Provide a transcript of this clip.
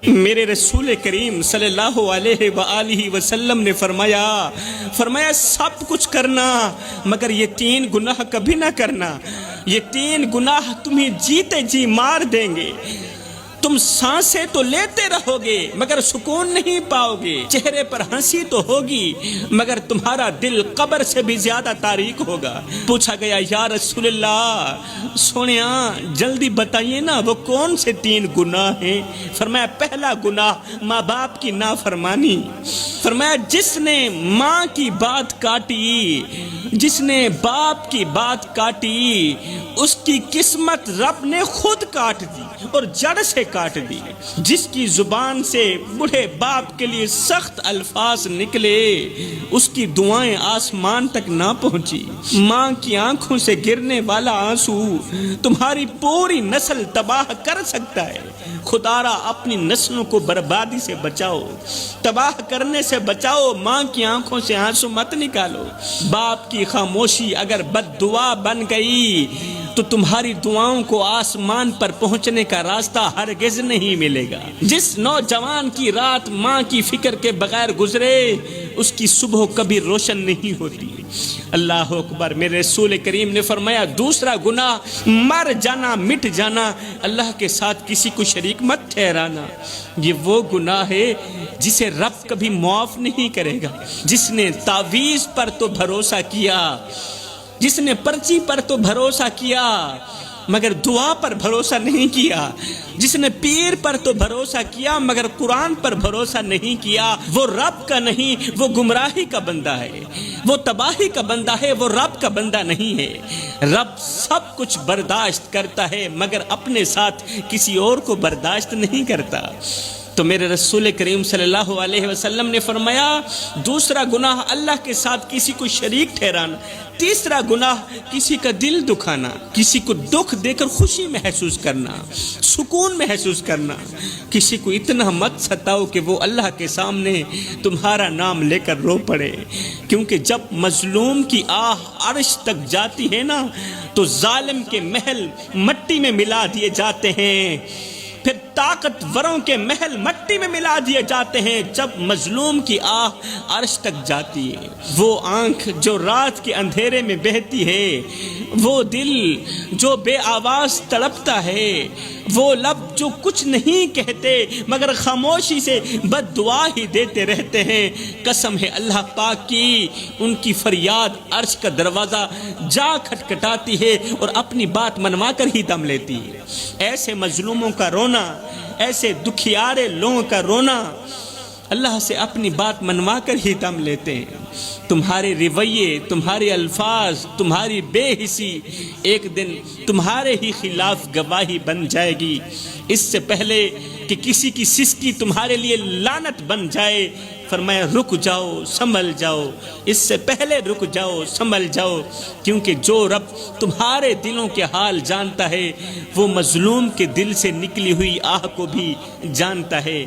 میرے رسول کریم صلی اللہ علیہ وآلہ وسلم نے فرمایا سب کچھ کرنا مگر یہ 3 گناہ کبھی نہ کرنا۔ یہ 3 گناہ تمہیں جیتے جی مار دیں گے۔ تم سانسیں تو لیتے رہو گے مگر سکون نہیں پاؤ گے، چہرے پر ہنسی تو ہوگی مگر تمہارا دل قبر سے بھی زیادہ تاریک ہوگا۔ پوچھا گیا یا رسول اللہ سونیا جلدی بتائیے نا وہ کون سے 3 گناہ ہیں؟ فرمایا پہلا گناہ ماں باپ کی نافرمانی۔ فرمایا جس نے ماں کی بات کاٹی، جس نے باپ کی بات کاٹی، اس کی قسمت رب نے خود کاٹ دی اور جڑ سے کاٹ دی۔ جس کی زبان سے بوڑھے باپ کے لیے سخت الفاظ نکلے، اس کی دعائیں آسمان تک نہ پہنچی۔ ماں کی آنکھوں سے گرنے والا آنسو تمہاری پوری نسل تباہ کر سکتا ہے۔ خدارا اپنی نسلوں کو بربادی سے بچاؤ، تباہ کرنے سے بچاؤ۔ ماں کی آنکھوں سے آنسو مت نکالو۔ باپ کی خاموشی اگر بد دعا بن گئی تو تمہاری دعاؤں کو آسمان پر پہنچنے کا راستہ ہرگز نہیں ملے گا۔ جس نوجوان کی رات ماں کی فکر کے بغیر گزرے، اس کی صبح کبھی روشن نہیں ہوتی۔ اللہ اکبر۔ میرے رسول کریم نے فرمایا دوسرا گناہ مر جانا، مٹ جانا، اللہ کے ساتھ کسی کو شریک مت ٹھہرانا۔ یہ وہ گناہ ہے جسے رب کبھی معاف نہیں کرے گا۔ جس نے تعویذ پر تو بھروسہ کیا، جس نے پرچی پر تو بھروسہ کیا مگر دعا پر بھروسہ نہیں کیا، جس نے پیر پر تو بھروسہ کیا مگر قرآن پر بھروسہ نہیں کیا، وہ رب کا نہیں، وہ گمراہی کا بندہ ہے، وہ تباہی کا بندہ ہے، وہ رب کا بندہ نہیں ہے۔ رب سب کچھ برداشت کرتا ہے مگر اپنے ساتھ کسی اور کو برداشت نہیں کرتا۔ تو میرے رسول کریم صلی اللہ علیہ وسلم نے فرمایا دوسرا گناہ اللہ کے ساتھ کسی کو شریک ٹھہرانا۔ تیسرا گناہ کسی کا دل دکھانا، کسی کو دکھ دے کر خوشی محسوس کرنا، سکون محسوس کرنا۔ کسی کو اتنا مت ستاؤ کہ وہ اللہ کے سامنے تمہارا نام لے کر رو پڑے، کیونکہ جب مظلوم کی آہ عرش تک جاتی ہے نا تو ظالم کے محل مٹی میں ملا دیے جاتے ہیں، پھر طاقتوروں کے محل مٹی میں ملا دیے جاتے ہیں جب مظلوم کی آہ عرش تک جاتی ہے۔ وہ آنکھ جو رات کے اندھیرے میں بہتی ہے، وہ دل جو بے آواز تڑپتا ہے، وہ لب جو کچھ نہیں کہتے مگر خاموشی سے بد دعا ہی دیتے رہتے ہیں، قسم ہے اللہ پاک کی ان کی فریاد عرش کا دروازہ جا کھٹکھٹاتی ہے اور اپنی بات منوا کر ہی دم لیتی ہے۔ ایسے مظلوموں کا رونا، ایسے دکھیارے لوگوں کا رونا اللہ سے اپنی بات منوا کر ہی دم لیتے ہیں۔ تمہارے رویے، تمہارے الفاظ، تمہاری بے حسی ایک دن تمہارے ہی خلاف گواہی بن جائے گی۔ اس سے پہلے کہ کسی کی سسکی تمہارے لیے لعنت بن جائے، فرمایا رک جاؤ، سنبھل جاؤ، اس سے پہلے رک جاؤ، سنبھل جاؤ، کیونکہ جو رب تمہارے دلوں کے حال جانتا ہے وہ مظلوم کے دل سے نکلی ہوئی آہ کو بھی جانتا ہے۔